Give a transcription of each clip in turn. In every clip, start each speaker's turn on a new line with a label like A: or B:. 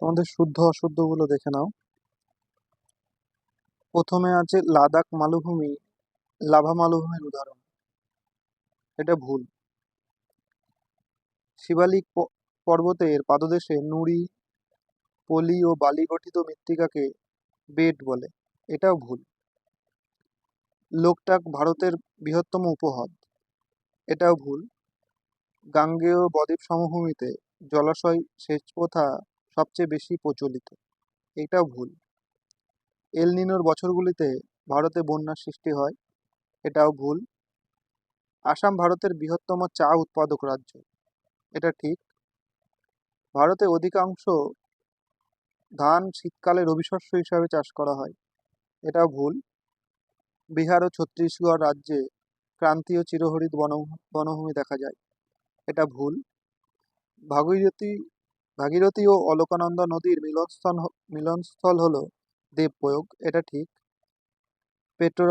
A: তোমাদের শুদ্ধ অশুদ্ধগুলো দেখে নাও। প্রথমে আছে লাদাখ মালভূমি লাভা মালভূমির উদাহরণ। এটা ভুল। শিবালিক পর্বতের পাদদেশে নুড়ি, পলি ও বালি গঠিত মৃত্তিকাকে বেড বলে। এটাও ভুল। লোকটাক ভারতের বৃহত্তম উপহ্রদ। এটাও ভুল। গাঙ্গেয় বদ্বীপ সমভূমিতে জলাশয় সেচ প্রথা সবচেয়ে বেশি প্রচলিত। এটাও ভুল। এল নিনোর বছরগুলিতে ভারতে বন্যার সৃষ্টি হয়। এটাও ভুল। আসাম ভারতের বৃহত্তম চা উৎপাদক রাজ্য। এটা ঠিক। ভারতে অধিকাংশ ধান শীতকালে রবি শস্য হিসাবে চাষ করা হয়। এটাও ভুল। বিহার ও ছত্তিশগড় রাজ্যে ক্রান্তীয় চিরহরিৎ বনভূমি দেখা যায়। এটা ভুল। ভাগীরথী ভাগীরথী ও অলকানন্দা নদীর মিলনস্থল হল দেবপ্রয়াগ। এটা ঠিক। পেট্রো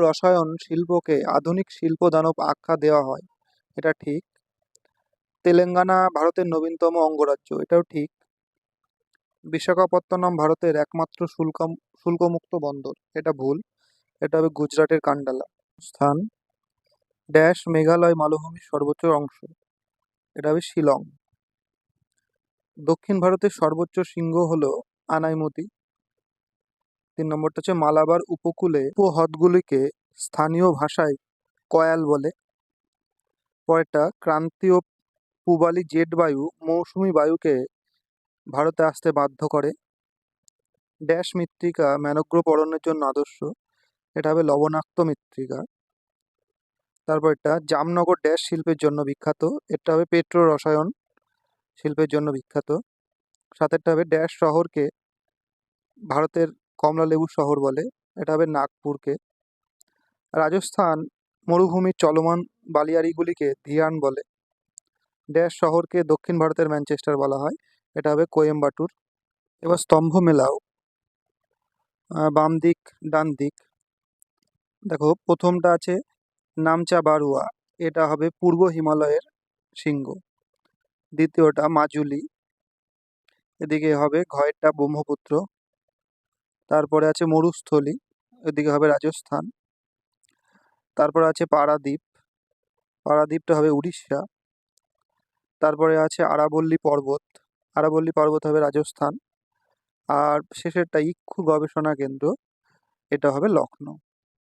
A: রসায়ন শিল্পকে আধুনিক শিল্প দানব আখ্যা দেওয়া হয়। এটা ঠিক। তেলেঙ্গানা ভারতের নবীনতম অঙ্গরাজ্য। এটাও ঠিক। বিশাখাপত্তনম ভারতের একমাত্র শুল্কমুক্ত বন্দর। এটা ভুল। এটা হবে গুজরাটের কান্ডালা। স্থান ড্যাশ মেঘালয় মালভূমির সর্বোচ্চ অংশ। এটা হবে শিলং। দক্ষিণ ভারতের সর্বোচ্চ শৃঙ্গ হলো আনাইমতি। 3 নম্বরটা হচ্ছে মালাবার উপকূলে উপহ্রদগুলিকে স্থানীয় ভাষায় কয়াল বলে। পরেরটা ক্রান্তীয় পূবালি জেট বায়ু মৌসুমী বায়ুকে ভারতে আসতে বাধ্য করে। ড্যাশ মৃত্তিকা ম্যানোগ্রোভ অরণ্যের জন্য আদর্শ। এটা হবে লবণাক্ত মৃত্তিকা। তারপর এটা জামনগর ড্যাশ শিল্পের জন্য বিখ্যাত। এটা হবে পেট্রো রসায়ন শিল্পের জন্য বিখ্যাত। সাথেরটা হবে ড্যাশ শহরকে ভারতের কমলা লেবু শহর বলে। এটা হবে নাগপুরকে। রাজস্থান মরুভূমির চলমান বালিয়াড়িগুলিকে ধিয়ান বলে। ড্যাশ শহরকে দক্ষিণ ভারতের ম্যানচেস্টার বলা হয়। এটা হবে কোয়েম্বাটুর। এবার স্তম্ভ মেলাও, বাম দিক ডান দিক। দেখো প্রথমটা আছে নামচা বারুয়া। এটা হবে পূর্ব হিমালয়ের শৃঙ্গ। দ্বিতীয়টা মাজুলি। এদিকে হবে ঘয়েরটা ব্রহ্মপুত্র। তারপরে আছে মরুস্থলী। এদিকে হবে রাজস্থান। তারপরে আছে পারাদ্বীপ। পারাদ্বীপটা হবে উড়িষ্যা। তারপরে আছে আরাবল্লী পর্বত। আরাবল্লী পর্বত হবে রাজস্থান। আর শেষেরটা ইক্ষু গবেষণা কেন্দ্র। এটা হবে লখনৌ।